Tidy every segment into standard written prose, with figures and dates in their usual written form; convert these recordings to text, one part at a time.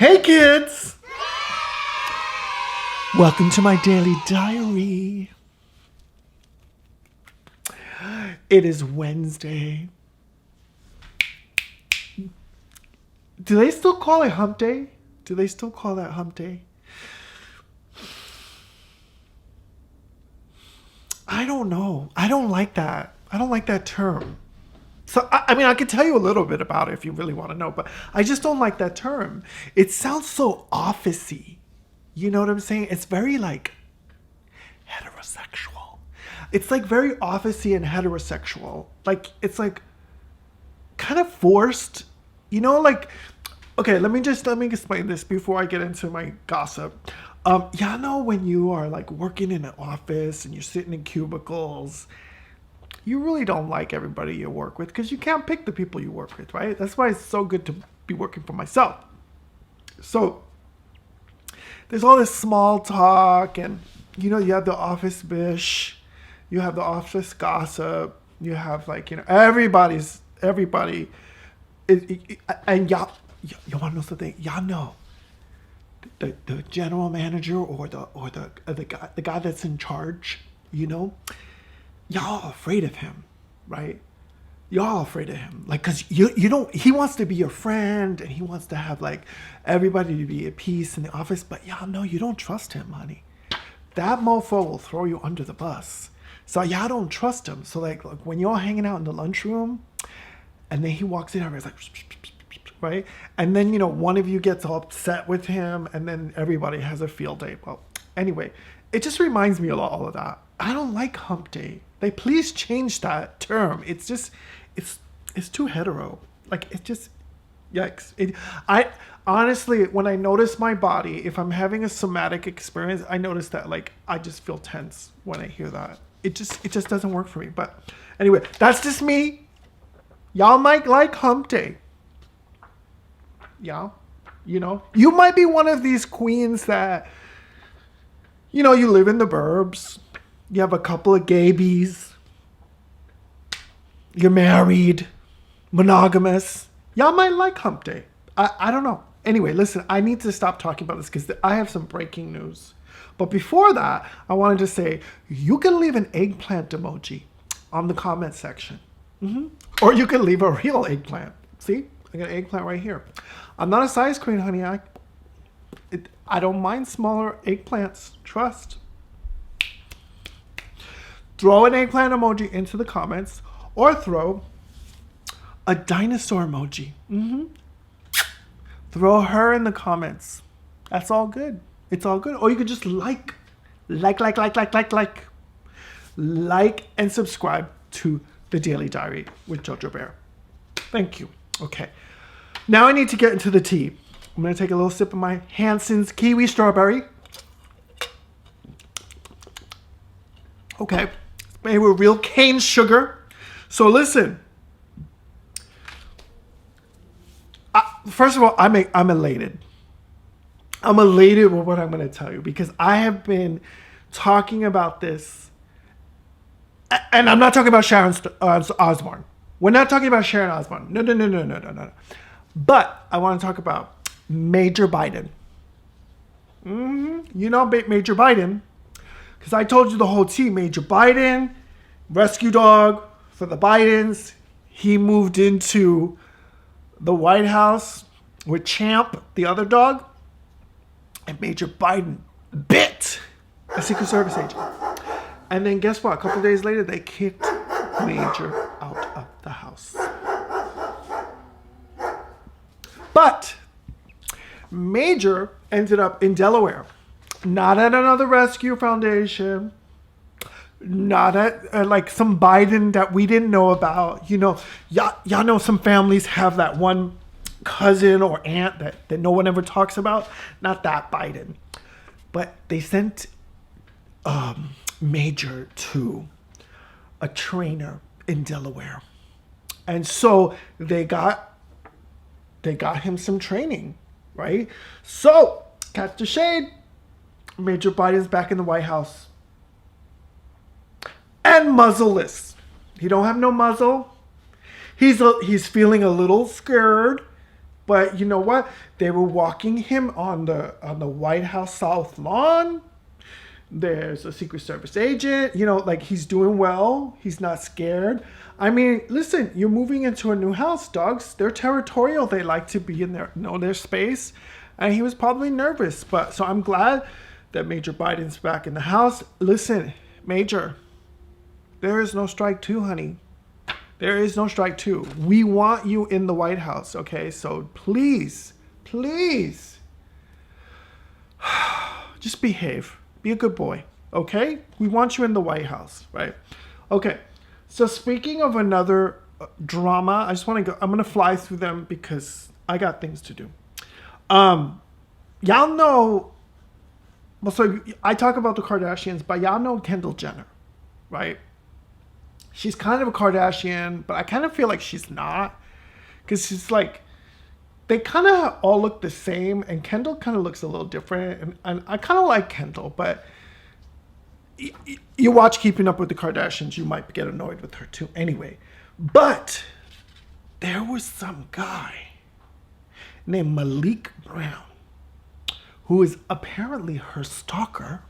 Hey kids! Welcome to my daily diary. It is Wednesday. Do they still call it hump day? Do they still call that hump day? I don't know. I don't like that. I don't like that term. So, I mean, I could tell you a little bit about it if you really want to know, but I just don't like that term. It sounds so office-y. You know what I'm saying? It's very, like, heterosexual. It's, like, very office-y and heterosexual. Like, it's, like, kind of forced. You know, like, okay, let me explain this before I get into my gossip. Y'all know when you are, like, working in an office and you're sitting in cubicles, you really don't like everybody you work with because you can't pick the people you work with, right? That's why it's so good to be working for myself. So there's all this small talk and, you know, you have the office bish, you have the office gossip, you have, like, you know, everybody. And y'all want to know something? Y'all know the general manager or the guy that's in charge, you know? Y'all afraid of him, right? Y'all afraid of him. Like, because you don't, he wants to be your friend and he wants to have, like, everybody to be at peace in the office, but y'all know you don't trust him, honey. That mofo will throw you under the bus. So y'all don't trust him. So, like when you're all hanging out in the lunchroom and then he walks in, everybody's like, right? And then, you know, one of you gets all upset with him and then everybody has a field day. Well, anyway, it just reminds me of all of that. I don't like hump day. Like, please change that term. It's just, it's too hetero. Like, it just, yikes. I honestly, when I notice my body, if I'm having a somatic experience, I notice that, like, I just feel tense when I hear that. It just doesn't work for me. But anyway, that's just me. Y'all might like hump day. Y'all, you know, you might be one of these queens that, you know, you live in the burbs. You have a couple of gabies. You're married. Monogamous. Y'all might like hump day. I don't know. Anyway, listen, I need to stop talking about this because I have some breaking news. But before that, I wanted to say, you can leave an eggplant emoji on the comment section. Or you can leave a real eggplant. See? I got an eggplant right here. I'm not a size queen, honey. I don't mind smaller eggplants. Trust. Throw an eggplant emoji into the comments or throw a dinosaur emoji. Throw her in the comments. That's all good. It's all good. Or you could just like and subscribe to the Daily Diary with JoJo Bear. Thank you. Okay. Now I need to get into the tea. I'm going to take a little sip of my Hanson's Kiwi Strawberry. Okay. Made with real cane sugar. So listen. First of all, I'm elated. I'm elated with what I'm going to tell you because I have been talking about this. And I'm not talking about Sharon Osbourne. We're not talking about Sharon Osbourne. No. But I want to talk about Major Biden. You know Major Biden. Because I told you the whole team. Major Biden, rescue dog for the Bidens. He moved into the White House with Champ, the other dog. And Major Biden bit a Secret Service agent. And then guess what? A couple days later, they kicked Major out of the house. But Major ended up in Delaware. Not at another rescue foundation. Not at like some Biden that we didn't know about. You know, y'all know some families have that one cousin or aunt that no one ever talks about. Not that Biden. But they sent Major to a trainer in Delaware. And so they got him some training, right? So, catch the shade. Major Biden's back in the White House. And muzzleless. He don't have no muzzle. He's feeling a little scared, But you know what? They were walking him on the White House South Lawn. There's a Secret Service agent. You know, like he's doing well. He's not scared. I mean, listen, you're moving into a new house, dogs. They're territorial. They like to be in their space. And he was probably nervous. But so I'm glad that Major Biden's back in the house. Listen, Major, there is no strike two, honey. There is no strike two. We want you in the White House, okay? So please, please, just behave. Be a good boy, okay? We want you in the White House, right? Okay, so speaking of another drama, I just want to go, I'm going to fly through them because I got things to do. Y'all know, well, so I talk about the Kardashians, but y'all know Kendall Jenner, right? She's kind of a Kardashian, but I kind of feel like she's not. Because she's like, they kind of all look the same, and Kendall kind of looks a little different. And I kind of like Kendall, but you watch Keeping Up with the Kardashians, you might get annoyed with her too. Anyway, but there was some guy named Malik Brown, who is apparently her stalker.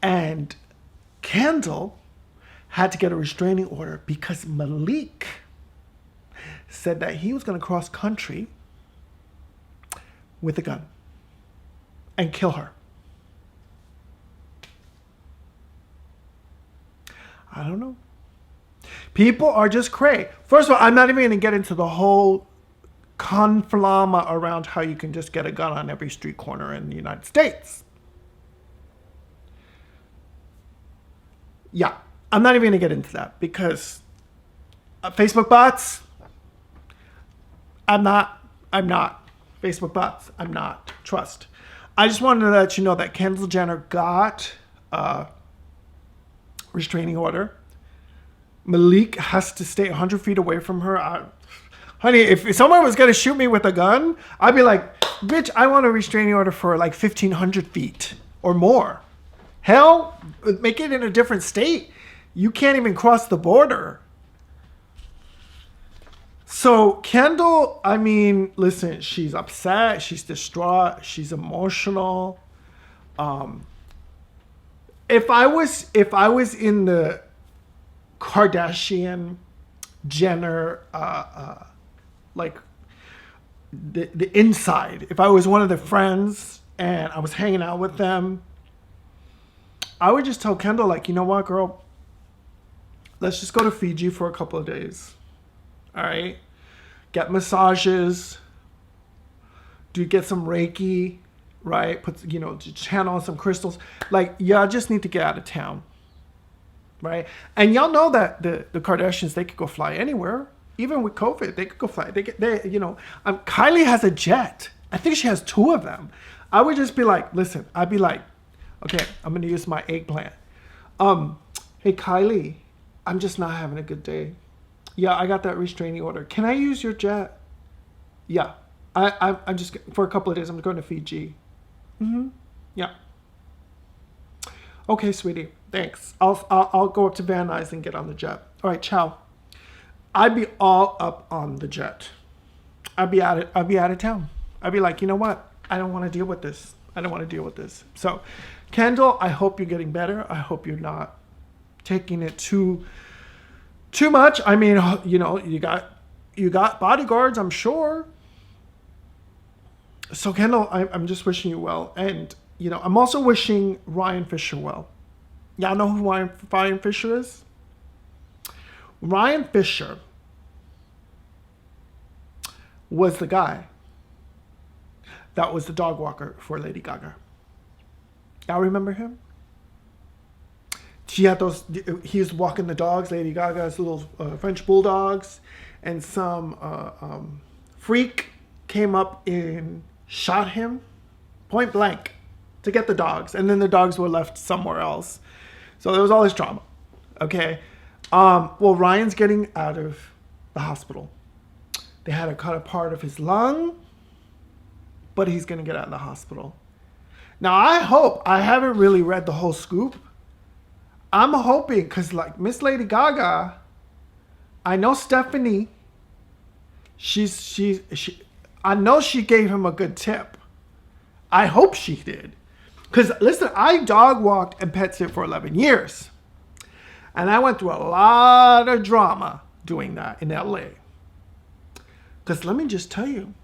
And Kendall had to get a restraining order because Malik said that he was going to cross country with a gun and kill her. I don't know. People are just cray. First of all, I'm not even going to get into the whole conflama around how you can just get a gun on every street corner in the United States. Yeah. I'm not even going to get into that because Facebook bots, I'm not. Facebook bots, I'm not. Trust. I just wanted to let you know that Kendall Jenner got a restraining order. Malik has to stay 100 feet away from her. Honey, if someone was going to shoot me with a gun, I'd be like, bitch, I want a restraining order for like 1,500 feet or more. Hell, make it in a different state. You can't even cross the border. So Kendall, I mean, listen, she's upset, she's distraught, she's emotional. If I was in the Kardashian Jenner like the inside, if I was one of the friends and I was hanging out with them, I would just tell Kendall, like, you know what, girl? Let's just go to Fiji for a couple of days. All right? Get massages. Get some Reiki, right? Channel on some crystals. Like, y'all just need to get out of town. Right? And y'all know that the Kardashians, they could go fly anywhere. Even with COVID, they could go fly. Kylie has a jet. I think she has 2 of them. I would just be like, listen, I'd be like, okay, I'm going to use my eggplant. Hey, Kylie, I'm just not having a good day. Yeah, I got that restraining order. Can I use your jet? Yeah. I'm just, for a couple of days, I'm going to Fiji. Mm-hmm. Yeah. Okay, sweetie. Thanks. I'll go up to Van Nuys and get on the jet. All right, ciao. I'd be all up on the jet. I'd be out of town. I'd be like, you know what? I don't want to deal with this. So, Kendall, I hope you're getting better. I hope you're not taking it too much. I mean, you got bodyguards, I'm sure. So, Kendall, I'm just wishing you well. And, I'm also wishing Ryan Fisher well. Y'all know who Ryan Fisher is? Ryan Fisher was the guy that was the dog walker for Lady Gaga. Y'all remember him? He was walking the dogs, Lady Gaga's little French bulldogs, and some freak came up and shot him point blank to get the dogs. And then the dogs were left somewhere else. So there was all this drama. Okay. Well, Ryan's getting out of the hospital. They had to cut a part of his lung, but he's going to get out of the hospital. Now, I haven't really read the whole scoop. I'm hoping, because like Miss Lady Gaga, I know Stephanie, I know she gave him a good tip. I hope she did. Because, listen, I dog walked and pet sit for 11 years. And I went through a lot of drama doing that in LA. Because let me just tell you,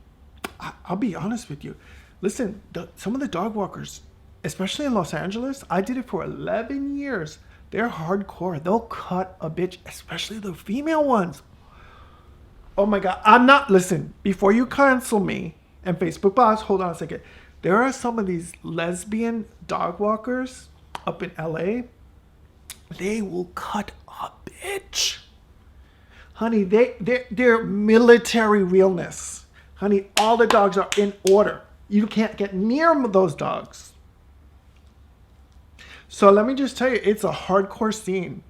I'll be honest with you. Listen, some of the dog walkers, especially in Los Angeles, I did it for 11 years. They're hardcore. They'll cut a bitch, especially the female ones. Oh my God. Listen, before you cancel me and Facebook bots, hold on a second. There are some of these lesbian dog walkers up in LA. They will cut a bitch. Honey, they're military realness. Honey, all the dogs are in order. You can't get near those dogs. So let me just tell you, it's a hardcore scene.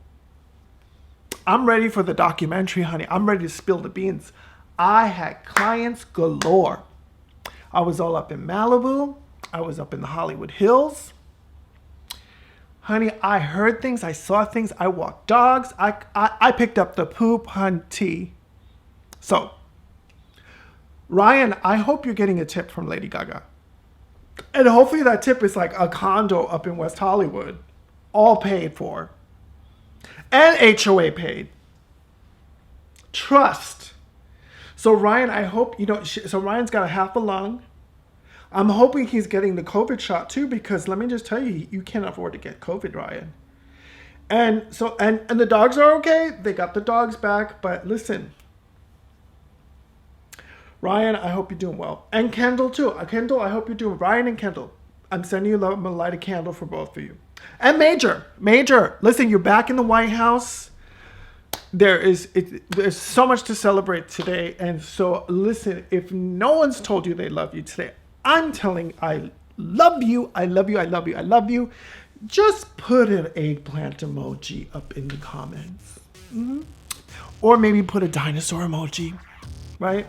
I'm ready for the documentary, honey. I'm ready to spill the beans. I had clients galore. I was all up in Malibu. I was up in the Hollywood Hills. Honey, I heard things. I saw things. I walked dogs. I picked up the poop, hunty. So, Ryan, I hope you're getting a tip from Lady Gaga. And hopefully that tip is like a condo up in West Hollywood. All paid for. And HOA paid. Trust. So Ryan, I hope, so Ryan's got a half a lung. I'm hoping he's getting the COVID shot too, because let me just tell you, you can't afford to get COVID, Ryan. And so, and the dogs are okay. They got the dogs back, but listen, Ryan, I hope you're doing well. And Kendall too. Kendall, I hope you're doing, Ryan and Kendall, I'm sending you love. I'm gonna light a candle for both of you. And Major, listen, you're back in the White House. There's so much to celebrate today. And so listen, if no one's told you they love you today, I'm telling, I love you, I love you, I love you, I love you. Just put an eggplant emoji up in the comments. Mm-hmm. Or maybe put a dinosaur emoji, right?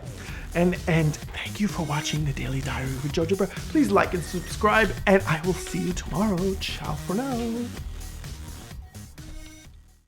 And thank you for watching the Daily Diary with JoJo. Please like and subscribe, and I will see you tomorrow. Ciao for now.